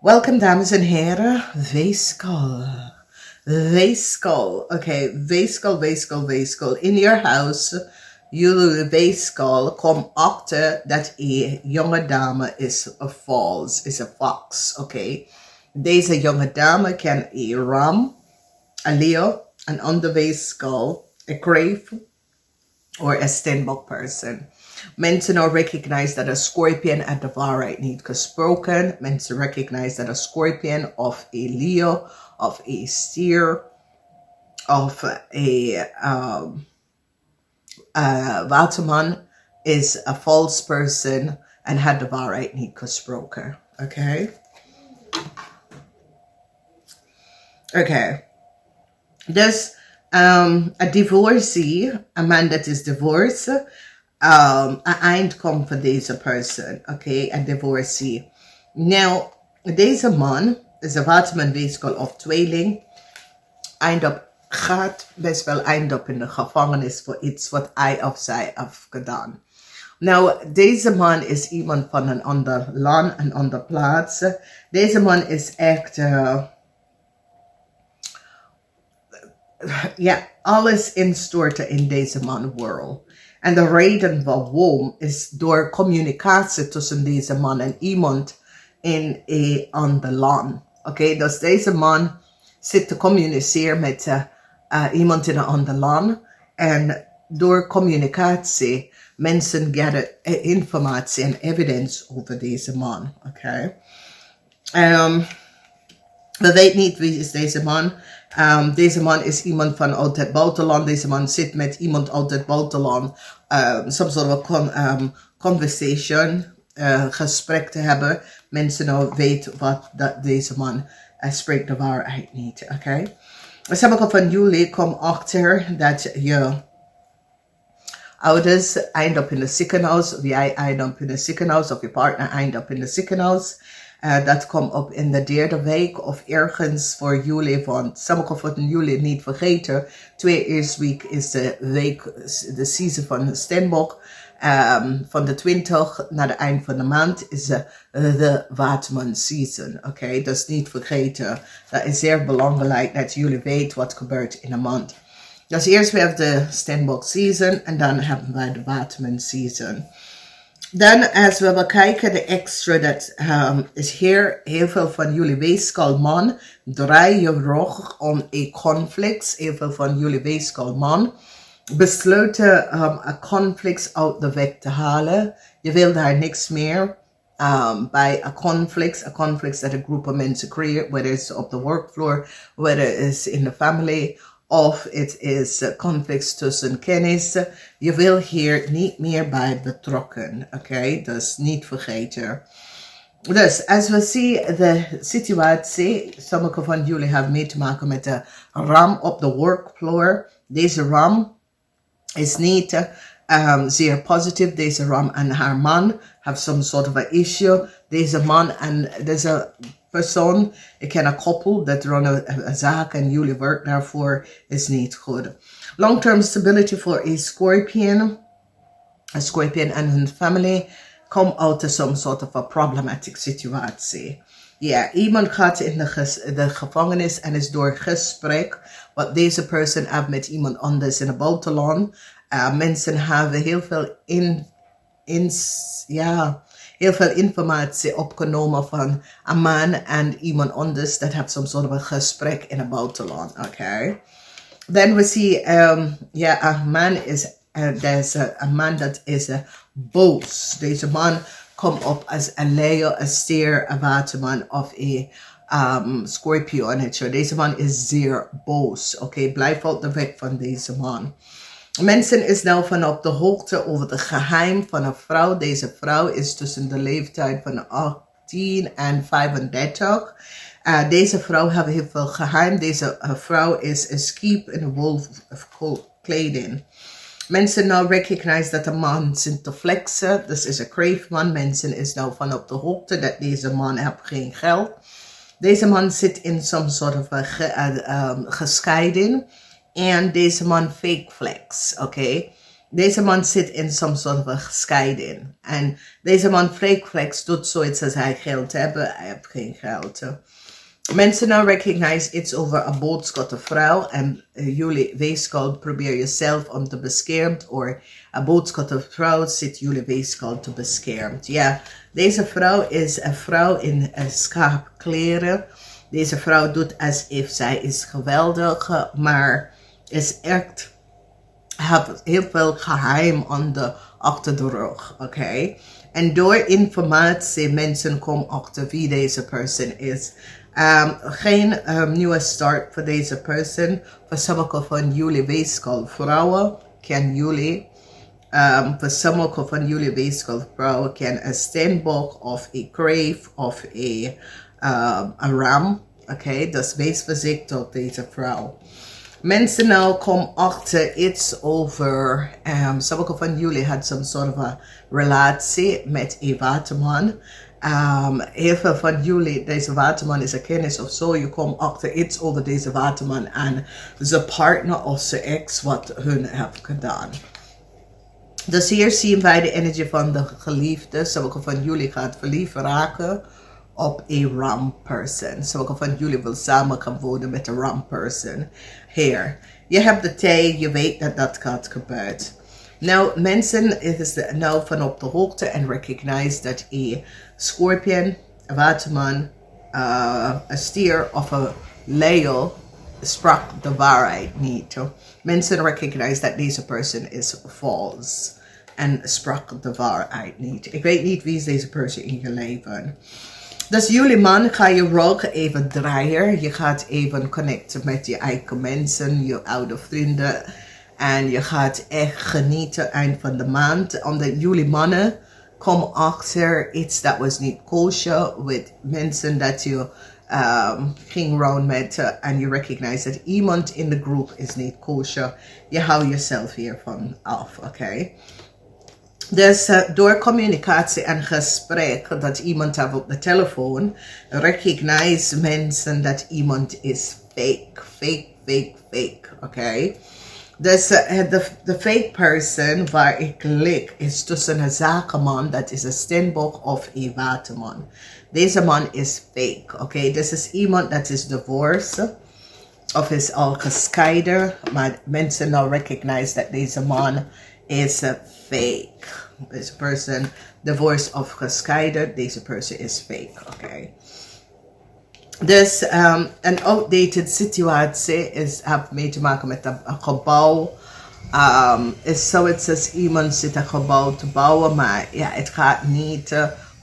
Welkom dames en heren, WEEGSCHAAL. WEEGSCHAAL, okay, WEEGSCHAAL. In your house, jullie WEEGSCHAAL kom achter dat een jonge dame is een fox, okay. Deze jonge dame kan een ram, een leeuw, een ander WEEGSCHAAL, een crave, or a Steenbok person. Mensen nou recognize dat een scorpion uit de waarheid niet gesproken. Mensen recognize dat een scorpion of een leeuw of een stier of een waterman is a false person en had de waarheid niet gesproken. Okay? Okay. Dus een divorcee, een man dat is divorced, een eind komt voor deze persoon, oké, een divorcee. Nou, deze man is een waterman, weeskal of tweeling, gaat best wel eind in de gevangenis voor iets wat hij of zij heeft gedaan. Nou, deze man is iemand van een ander land, een ander plaats. Deze man is echt, alles instorten in deze man world. En de reden waarom is door communicatie tussen deze man en iemand in een ander land. Oké, dus deze man zit te communiceren met iemand in een ander land. En door communicatie, mensen krijgen informatie en evidence over deze man. Oké. We weten niet wie is deze man. Deze man is iemand van uit het buitenland. Deze man zit met iemand uit het buitenland. Some sort of conversation, gesprek te hebben. Mensen nou weten wat deze man spreekt de waarheid niet. Oké. Sommige van jullie komen achter dat je ouders eind in de ziekenhuis. Of jij eind in de ziekenhuis. Of je partner eind in de ziekenhuis. Dat komt op in de derde week of ergens voor jullie. Want sommige van jullie niet vergeten. 2 eerste week is de week, de season van de Steenbok. Van de 20 naar de eind van de maand is de waterman season. Oké, dus niet vergeten. Dat is zeer belangrijk dat jullie weten wat gebeurt in een maand. Dus eerst we hebben de Steenbok season en dan hebben wij de waterman season. Dan als we bekijken de extra dat is hier heel veel van jullie WEEGSCHAAL man draai je rug om een conflict. Heel veel van jullie WEEGSCHAAL man besluiten een conflict uit de weg te halen. Je wil daar niks meer bij een conflict dat een groep van mensen creëert, whether it's op de workfloor, whether it's in the family, of het is conflicts tussen kennis. Je wil hier niet meer bij betrokken. Oké, dus niet vergeten. Dus als we zien de situatie, sommige van jullie hebben mee te maken met de ram op de workfloor. Deze ram is niet zeer positief. Deze ram en haar man have some sort of an issue. Deze man en deze persoon, ik ken een koppel dat runnen een zaak en jullie werk daarvoor is niet goed. Long-term stability voor een scorpion en hun family come out of some sort of a problematic situatie. Ja, iemand gaat in de gevangenis en is door gesprek wat deze persoon heeft met iemand anders in het buitenland. Mensen hebben heel veel heel veel informatie opgenomen van een man en iemand anders dat heeft some sort of een gesprek in het buitenland. Oké. Dan we zien, een man is, een man dat is boos. Deze man komt op als een leeuw, een stier, een waterman of een scorpion. Deze man is zeer boos. Oké, blijf uit de weg van deze man. Mensen is nou van op de hoogte over het geheim van een vrouw. Deze vrouw is tussen de leeftijd van 18 en 35. Deze vrouw heeft heel veel geheim. Deze vrouw is een schip in een wolf kleding. Mensen nou recognize dat de man zit te flexen. Dus is een crave man. Mensen is nou van op de hoogte dat deze man heeft geen geld. Deze man zit in some sort of gescheiden. En deze man fake flex, oké. Deze man zit in some sort of een scheiding. En deze man flex doet zoiets als hij geld hebben. Hij heeft geen geld. Mensen nou recognize iets over een boodschap vrouw. En jullie weeskal probeer jezelf om te beschermen. Of een boodschap vrouw zit jullie weeskal te beschermen. Ja, deze vrouw is een vrouw in schaapkleren. Deze vrouw doet alsof zij is geweldig. Maar is echt... Heb heel veel geheim achter de rug, oké? En door informatie mensen komen achter wie deze persoon is. Geen nieuwe start voor deze persoon. Voor sommige van jullie weeskal vrouwen kennen jullie. Voor sommige van jullie weeskal vrouwen kennen een steenbok of een krave of een ram. Oké, dus wees voorzichtig op deze vrouw. Mensen nou komen achter iets over, sommige van jullie had some sort of a relatie met een waterman. Heel veel van jullie, deze waterman is een kennis of zo, je komt achter iets over deze waterman en zijn partner of zijn ex wat hun heeft gedaan. Dus hier zien wij de energie van de geliefde. Sommige van jullie gaat verliefd raken op een ram person. Sommige van jullie wil samen gaan wonen met een ram person. Hier. Je hebt de tijd, je weet dat dat gaat gebeuren. Nou, mensen is nou van op de hoogte en recognize dat een scorpion, een waterman, een stier of een leeuw sprak de waarheid niet. Mensen recognize dat deze person is false en sprak de waarheid niet. Ik weet niet wie is deze person in je leven. Dus jullie man ga je rug even draaien. Je gaat even connecten met je eigen mensen, je oude vrienden. En je gaat echt genieten eind van de maand. Omdat jullie mannen komen achter iets dat was niet kosher. Met mensen dat je ging round met. En je recognize dat iemand in de groep is niet kosher. Je houdt jezelf hiervan af, oké? Dus door communicatie en gesprek dat iemand heeft op de telefoon, recognize mensen dat iemand is fake, oké? Dus de fake person waar ik klik is tussen een zakenman, dat is een steenbok of een waterman. Deze man is fake, oké? Dit is iemand dat is divorced of is al gescheiden, maar mensen nou recognize dat deze man is fake. Deze person divorced of gescheiden. Deze person is fake. Oké. Dus een outdated situatie heeft mee te maken met een gebouw. Is zoiets als iemand zit een gebouw te bouwen, maar ja, het gaat niet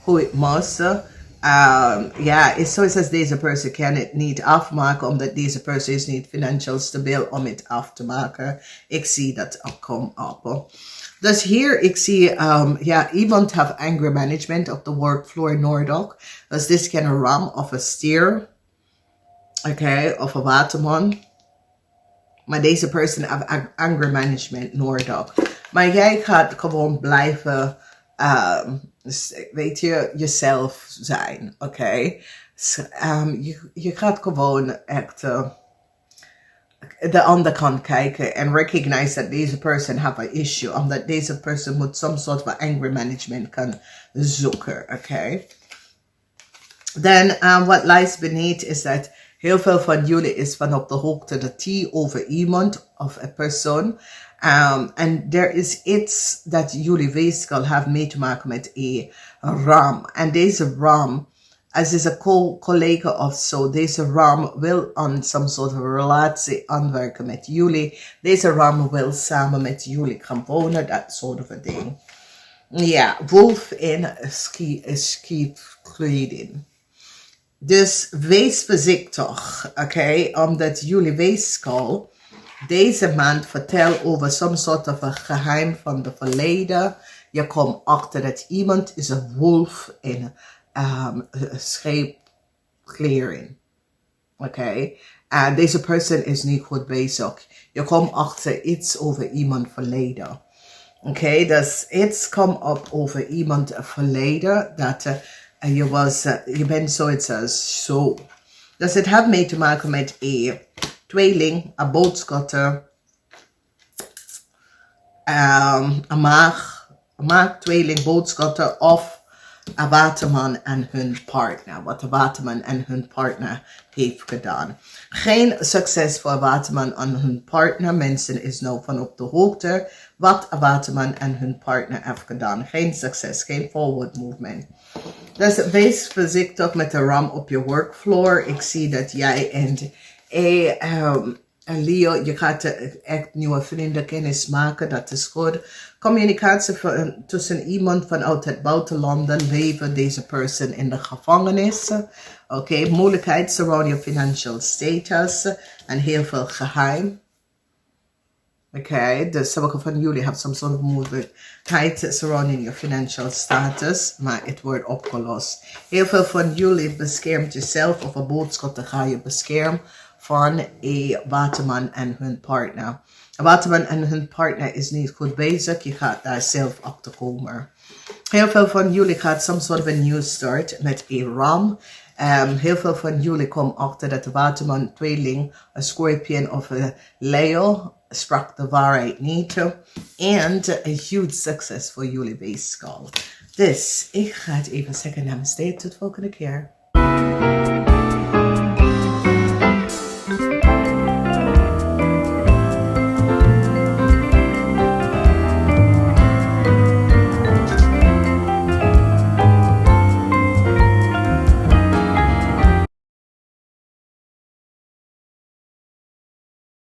hoe het moest. Ja, is zoiets als deze person kan het niet afmaken, omdat deze person is niet financieel stabiel om het af te maken. Ik zie dat ook komen op. Dus hier, ik zie, ja, iemand heeft anger management op de workfloor Noordok. Dus dit kan een ram of een stier. Oké, of een waterman. Maar deze person heeft anger management Noordok. Maar jij gaat gewoon blijven, weet je, jezelf zijn. Oké. Je gaat gewoon echt... de andere kant kijken en recognize dat deze person have an issue. Omdat deze person moet some sort of anger management kan zoeken. Oké. Dan wat lies beneath is dat heel veel van jullie is van op de hoogte de tea over iemand of een persoon. En er is iets dat jullie weeskal hebben mee te maken met een ram. En deze ram, als is een collega of zo, deze ram wil aan some sort of relatie aanwerken met jullie. Deze ram wil samen met jullie gaan wonen, dat soort of a ding. Ja, wolf in schiefkleding. Dus wees voorzichtig, oké? Omdat jullie weeskal deze maand vertelt over some sort of een geheim van de verleden. Je komt achter dat iemand is een wolf in scheepkleren. Oké? En deze person is niet goed bezig. Je komt achter iets over iemand verleden. Oké? Dus iets komt op over iemand verleden. Dat je bent zoiets als zo. Dus het heeft mee te maken met een tweeling, een boodschatter. een maag, tweeling, boodschatten of een waterman en hun partner. Wat de waterman en hun partner heeft gedaan. Geen succes voor waterman en hun partner. Mensen is nou van op de hoogte wat een waterman en hun partner heeft gedaan. Geen succes, geen forward movement. Dus wees voorzichtig met de ram op je workfloor. Ik zie dat jij en Leo, je gaat echt nieuwe vrienden kennis maken, dat is goed. Communicatie tussen iemand vanuit het buitenland, dan leven deze persoon in de gevangenis. Oké, moeilijkheid surround your financial status en heel veel geheim. Oké, dus sommige van jullie hebben some sort of moeilijkheid surrounding your financial status, maar het wordt opgelost. Heel veel van jullie beschermt jezelf of een boodschap ga je beschermen van een waterman en hun partner. Een waterman en hun partner is niet goed bezig. Je gaat daar zelf achter komen. Heel veel van jullie gaat some sort of a new start met een ram. Heel veel van jullie komen achter dat de waterman, tweeling, een scorpion of een Leo sprak de waarheid niet. En een huge succes voor jullie weegschaal. Dus ik ga het even zeggen. Namaste. Tot de volgende keer.